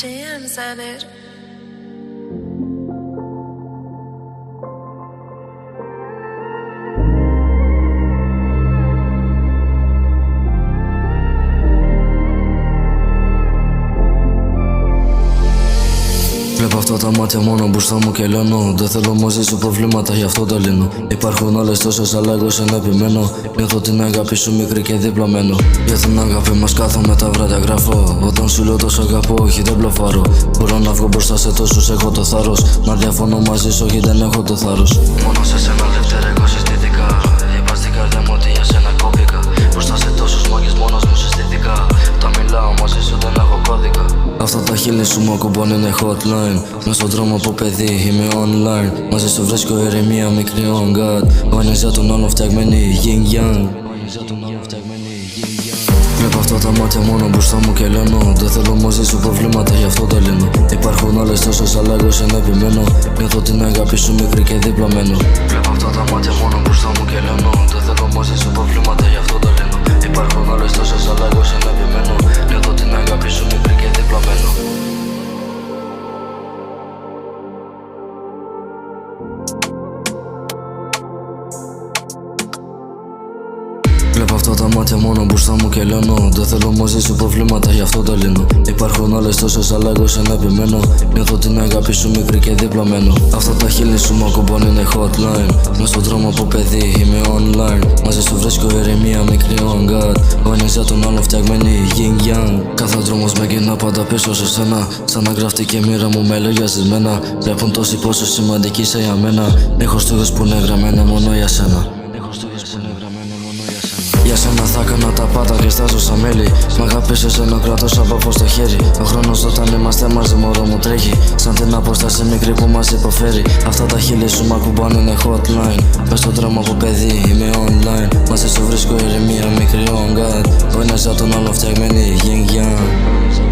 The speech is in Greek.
Damn, son it. Βλέπω αυτά τα μάτια μόνο μπροστά μου και λένε δεν θέλω μαζί σου προβλήματα, γι' αυτό τα λύνω. Υπάρχουν άλλες τόσες, αλλά εγώ σε επιμένω. Νιώθω την αγάπη σου μικρή και διπλωμένο. Για την αγάπη μας κάθομαι τα βράδια γράφω. Όταν σου λέω τόσο αγαπώ, όχι δεν μπλοφάρω. Μπορώ να βγω μπροστά σε τόσους, έχω το θάρρος. Να διαφωνώ μαζί σου, όχι δεν έχω το θάρρος. Μόνο σε σένα δεύτερα εγώ συστήθηκα. Είπα στην καρδιά μου ότι για σένα κόπηκα. Μπροστά σε τόσους μάγκες μόνος μου συστήθηκα. Όταν μιλάω μαζί σου δεν έχω κώδικα. Αυτά τα χείλη σου μου ακουμπάνε είναι hotline. Μες στον δρόμο από παιδί είμαι online. Μαζί σου βρίσκω ηρεμία μικρή on God. Βάνιες για τον άλλο φτιαγμένη yin yang. Βλέπω αυτά τα μάτια μόνο μπροστά μου και λένε δεν θέλω μαζί σου προβλήματα, γι' αυτό τα λύνω. Υπάρχουν άλλες τόσες, αλλά εγώ σε επιμένω. Νιώθω την αγάπη σου μικρή και διπλωμένο. Βλέπω αυτά τα μάτια μόνο μπροστά μου και λένε δεν θέλω μαζί σου προβλήματα, γι' αυτό τα λύνω. Υπάρχουν άλλες τόσες, αλλά εγώ σε επιμένω. Νιώθω την αγάπη σου μικρή και διπλωμένο. Βλέπω αυτά τα μάτια μόνο μπροστά μου και λένε δεν θέλω μαζί σου προβλήματα, γι' αυτό τα λύνω. Υπάρχουν άλλες τόσες, αλλά εγώ σε επιμένω. Νιώθω την αγάπη σου μικρή και διπλωμένο. Αυτά τα χείλη σου μου ακουμπάνε είναι hotline. Μες στον δρόμο από παιδί είμαι online. Μαζί σου βρίσκω ηρεμία μικρή on God. Βάνιες για τον άλλο φτιαγμένη yin yang. Κάθε δρόμος με κοινά πάντα πίσω σε σένα. Σαν να γράφτηκε η μοίρα μου με λόγια ζημένα. Βλέπουν τόσοι πόσο σημαντική είσαι για μένα. Έχω στοίχους που είναι γραμμένα μόνο για σένα. Για σένα θα έκανα τα πάντα και στάζω σαν μέλη. Μ' αγάπησες ενώ κρατώ από φως στο χέρι. Ο χρόνος όταν είμαστε μαζί μωρό μου τρέχει. Σαν την απόσταση μικρή που μας υποφέρει. Αυτά τα χείλη σου μ' ακουμπάνε είναι hotline. Μες στον δρόμο από παιδί είμαι online. Μαζί σου βρίσκω ηρεμία μικρή on God. Βάνιες για τον άλλο φτιαγμένη yin yang.